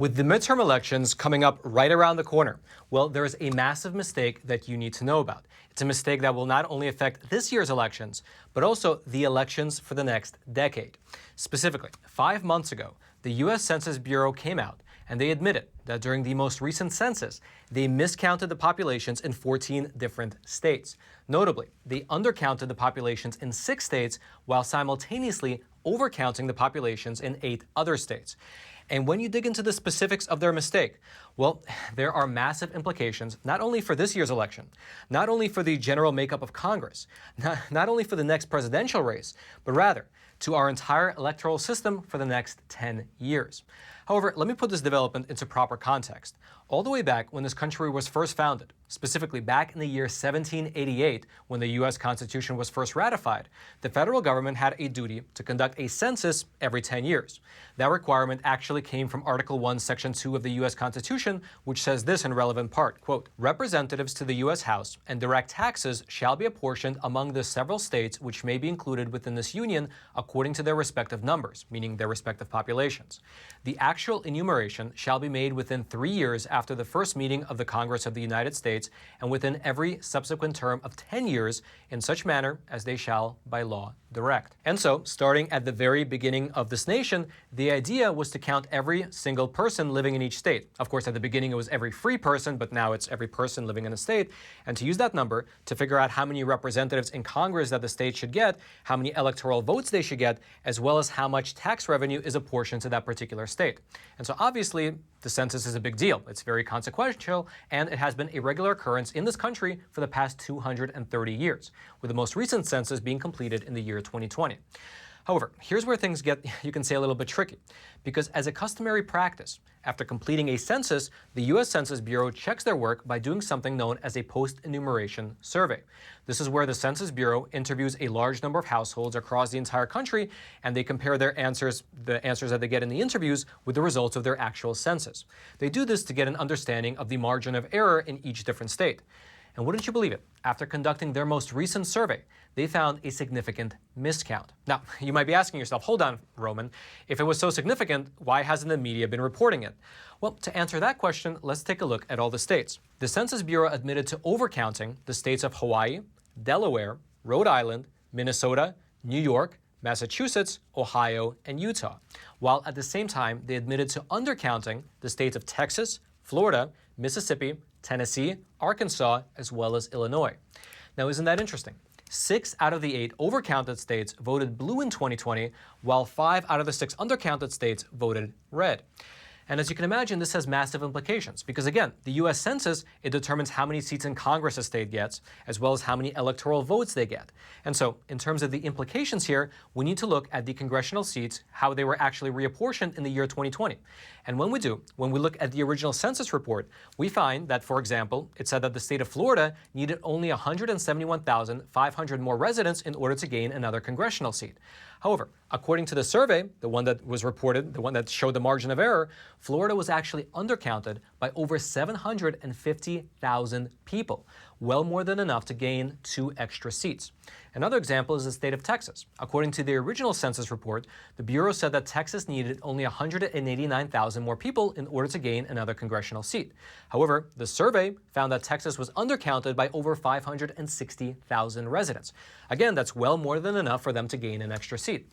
With the midterm elections coming up right around the corner, well, there is a massive mistake that you need to know about. It's a mistake that will not only affect this year's elections, but also the elections for the next decade. Specifically, 5 months ago, the U.S. Census Bureau came out and they admitted that during the most recent census, they miscounted the populations in 14 different states. Notably, they undercounted the populations in 6 states while simultaneously overcounting the populations in 8 other states. And when you dig into the specifics of their mistake, well, there are massive implications, not only for this year's election, not only for the general makeup of Congress, not only for the next presidential race, but rather to our entire electoral system for the next 10 years. However, let me put this development into proper context. All the way back when this country was first founded, specifically back in the year 1788, when the U.S. Constitution was first ratified, the federal government had a duty to conduct a census every 10 years. That requirement actually came from Article 1, Section 2 of the U.S. Constitution, which says this in relevant part, quote, "Representatives to the U.S. House and direct taxes shall be apportioned among the several states which may be included within this union according to their respective numbers," meaning their respective populations. "The actual enumeration shall be made within 3 years after the first meeting of the Congress of the United States and within every subsequent term of 10 years in such manner as they shall by law direct." And so, starting at the very beginning of this nation, the idea was to count every single person living in each state. Of course, at the beginning it was every free person, but now it's every person living in a state. And to use that number to figure out how many representatives in Congress that the state should get, how many electoral votes they should get, as well as how much tax revenue is apportioned to that particular state. And so obviously, the census is a big deal. It's very consequential, and it has been a regular occurrence in this country for the past 230 years, with the most recent census being completed in the year 2020. However, here's where things get, you can say, a little bit tricky, because as a customary practice, after completing a census, the U.S. Census Bureau checks their work by doing something known as a post-enumeration survey. This is where the Census Bureau interviews a large number of households across the entire country, and they compare their answers, the answers that they get in the interviews, with the results of their actual census. They do this to get an understanding of the margin of error in each different state. And wouldn't you believe it? After conducting their most recent survey, they found a significant miscount. Now, you might be asking yourself, hold on, Roman, if it was so significant, why hasn't the media been reporting it? Well, to answer that question, let's take a look at all the states. The Census Bureau admitted to overcounting the states of Hawaii, Delaware, Rhode Island, Minnesota, New York, Massachusetts, Ohio, and Utah, while at the same time they admitted to undercounting the states of Texas, Florida, Mississippi, Tennessee, Arkansas, as well as Illinois. Now, isn't that interesting? 6 out of the 8 overcounted states voted blue in 2020, while 5 out of the 6 undercounted states voted red. And as you can imagine, this has massive implications because, again, the U.S. Census, it determines how many seats in Congress a state gets, as well as how many electoral votes they get. And so, in terms of the implications here, we need to look at the congressional seats, how they were actually reapportioned in the year 2020. And when we do, when we look at the original census report, we find that, for example, it said that the state of Florida needed only 171,500 more residents in order to gain another congressional seat. However, according to the survey, the one that was reported, the one that showed the margin of error, Florida was actually undercounted by over 750,000 people, well more than enough to gain 2 extra seats. Another example is the state of Texas. According to the original census report, the Bureau said that Texas needed only 189,000 more people in order to gain another congressional seat. However, the survey found that Texas was undercounted by over 560,000 residents. Again, that's well more than enough for them to gain an extra seat.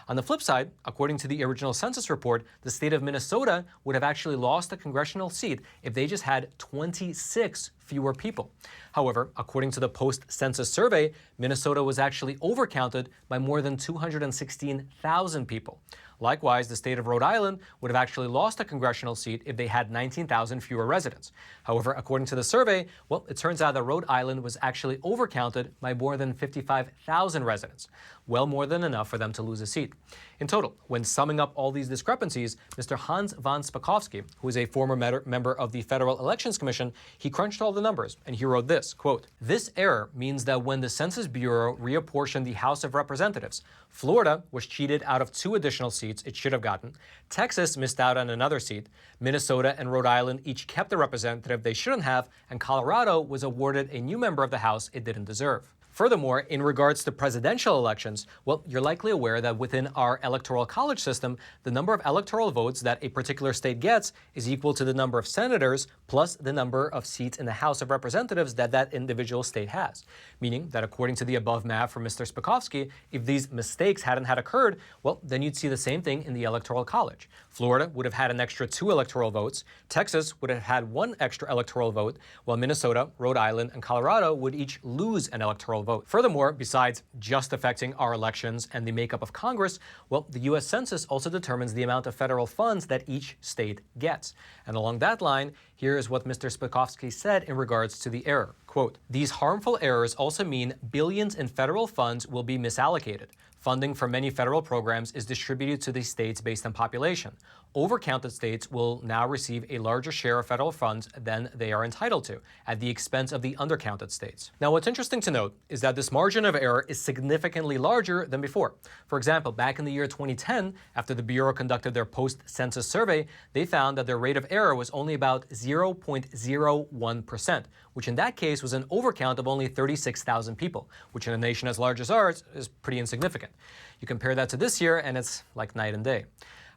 On the flip side, according to the original census report, the state of Minnesota would have actually lost a congressional seat if they just had 26 fewer people. However, according to the post-census survey, Minnesota was actually overcounted by more than 216,000 people. Likewise, the state of Rhode Island would have actually lost a congressional seat if they had 19,000 fewer residents. However, according to the survey, well, it turns out that Rhode Island was actually overcounted by more than 55,000 residents, well more than enough for them to lose a seat. In total, when summing up all these discrepancies, Mr. Hans von Spakovsky, who is a former member of the Federal Elections Commission, he crunched all the numbers, and he wrote this, quote, "This error means that when the Census Bureau reapportioned the House of Representatives, Florida was cheated out of 2 additional seats it should have gotten, Texas missed out on another seat, Minnesota and Rhode Island each kept a representative they shouldn't have, and Colorado was awarded a new member of the House it didn't deserve." Furthermore, in regards to presidential elections, well, you're likely aware that within our electoral college system, the number of electoral votes that a particular state gets is equal to the number of senators plus the number of seats in the House of Representatives that that individual state has. Meaning that according to the above math from Mr. Spikovsky, if these mistakes hadn't had occurred, well, then you'd see the same thing in the electoral college. Florida would have had an extra 2 electoral votes, Texas would have had 1 extra electoral vote, while Minnesota, Rhode Island, and Colorado would each lose an electoral vote. Furthermore, besides just affecting our elections and the makeup of Congress, well, the U.S. Census also determines the amount of federal funds that each state gets. And along that line, here is what Mr. Spikovsky said in regards to the error. Quote, "These harmful errors also mean billions in federal funds will be misallocated. Funding for many federal programs is distributed to the states based on population. Overcounted states will now receive a larger share of federal funds than they are entitled to, at the expense of the undercounted states." Now, what's interesting to note is that this margin of error is significantly larger than before. For example, back in the year 2010, after the Bureau conducted their post-census survey, they found that their rate of error was only about 0.01%, which in that case was an overcount of only 36,000 people, which in a nation as large as ours is pretty insignificant. You compare that to this year, and it's like night and day.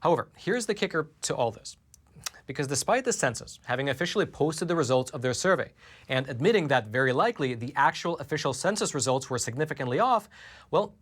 However, here's the kicker to all this. Because despite the census having officially posted the results of their survey and admitting that very likely the actual official census results were significantly off, well,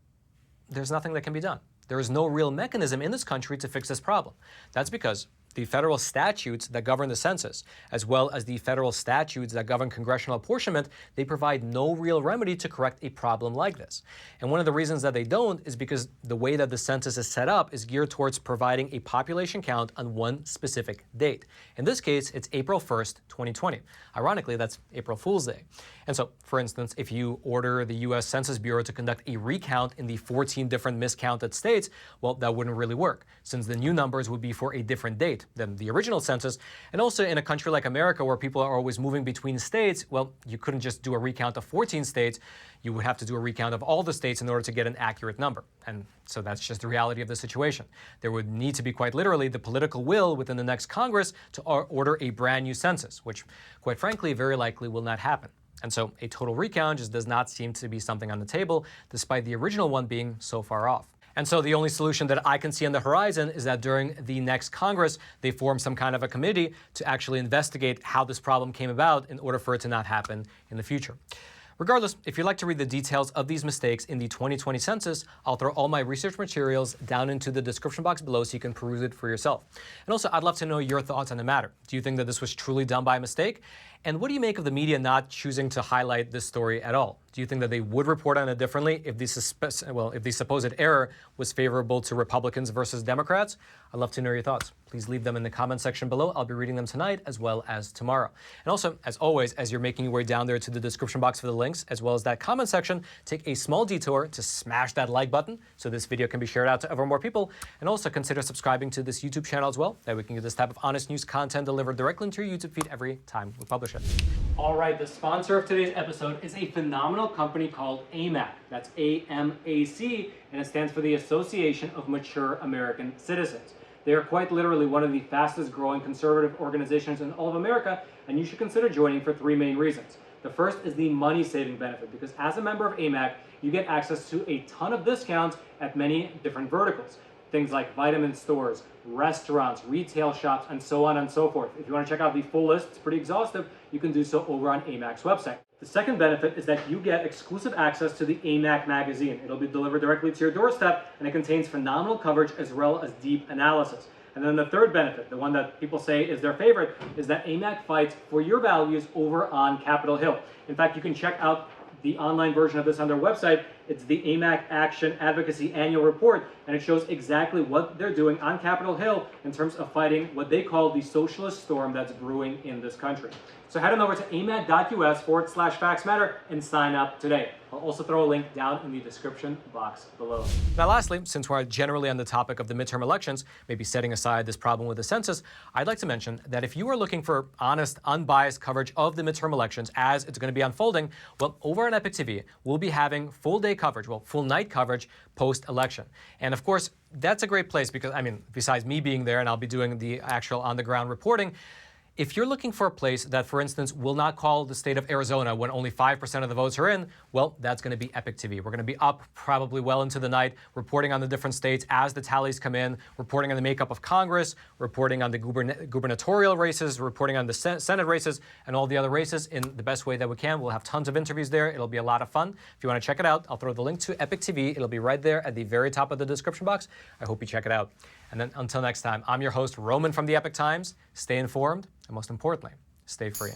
there's nothing that can be done. There is no real mechanism in this country to fix this problem. That's because the federal statutes that govern the census, as well as the federal statutes that govern congressional apportionment, they provide no real remedy to correct a problem like this. And one of the reasons that they don't is because the way that the census is set up is geared towards providing a population count on one specific date. In this case, it's April 1st, 2020. Ironically, that's April Fool's Day. And so, for instance, if you order the U.S. Census Bureau to conduct a recount in the 14 different miscounted states, well, that wouldn't really work, since the new numbers would be for a different date than the original census. And also in a country like America where people are always moving between states, well, you couldn't just do a recount of 14 states. You would have to do a recount of all the states in order to get an accurate number. And so that's just the reality of the situation. There would need to be quite literally the political will within the next Congress to order a brand new census, which quite frankly, very likely will not happen. And so a total recount just does not seem to be something on the table, despite the original one being so far off. And so the only solution that I can see on the horizon is that during the next Congress, they form some kind of a committee to actually investigate how this problem came about in order for it to not happen in the future. Regardless, if you'd like to read the details of these mistakes in the 2020 census, I'll throw all my research materials down into the description box below so you can peruse it for yourself. And also, I'd love to know your thoughts on the matter. Do you think that this was truly done by mistake? And what do you make of the media not choosing to highlight this story at all? Do you think that they would report on it differently if the supposed error was favorable to Republicans versus Democrats? I'd love to know your thoughts. Please leave them in the comment section below. I'll be reading them tonight as well as tomorrow. And also, as always, as you're making your way down there to the description box for the links, as well as that comment section, take a small detour to smash that like button so this video can be shared out to ever more people. And also consider subscribing to this YouTube channel as well, that we can get this type of honest news content delivered directly into your YouTube feed every time we publish it. All right, the sponsor of today's episode is a phenomenal company called AMAC. That's AMAC, and it stands for the Association of Mature American Citizens. They are quite literally one of the fastest growing conservative organizations in all of America, and you should consider joining for 3 main reasons. The first is the money saving benefit, because as a member of AMAC, you get access to a ton of discounts at many different verticals. Things like vitamin stores, restaurants, retail shops, and so on and so forth. If you want to check out the full list, it's pretty exhaustive, you can do so over on AMAC's website. The second benefit is that you get exclusive access to the AMAC magazine. It'll be delivered directly to your doorstep, and it contains phenomenal coverage as well as deep analysis. And then the third benefit, the one that people say is their favorite, is that AMAC fights for your values over on Capitol Hill. In fact, you can check out the online version of this on their website. It's the AMAC Action Advocacy Annual Report, and it shows exactly what they're doing on Capitol Hill in terms of fighting what they call the socialist storm that's brewing in this country. So head on over to amac.us/factsmatter and sign up today. I'll also throw a link down in the description box below. Now lastly, since we're generally on the topic of the midterm elections, maybe setting aside this problem with the census, I'd like to mention that if you are looking for honest, unbiased coverage of the midterm elections as it's going to be unfolding, well, over on Epoch TV, we'll be having full day coverage, well, full night coverage post-election. And of course, that's a great place because, I mean, besides me being there and I'll be doing the actual on-the-ground reporting, If you're looking for a place that, for instance, will not call the state of Arizona when only 5% of the votes are in, well, that's going to be Epoch TV. We're going to be up probably well into the night, reporting on the different states as the tallies come in, reporting on the makeup of Congress, reporting on the gubernatorial races, reporting on the Senate races, and all the other races in the best way that we can. We'll have tons of interviews there. It'll be a lot of fun. If you want to check it out, I'll throw the link to Epoch TV. It'll be right there at the very top of the description box. I hope you check it out. And then until next time, I'm your host, Roman from the Epoch Times. Stay informed, and most importantly, stay free.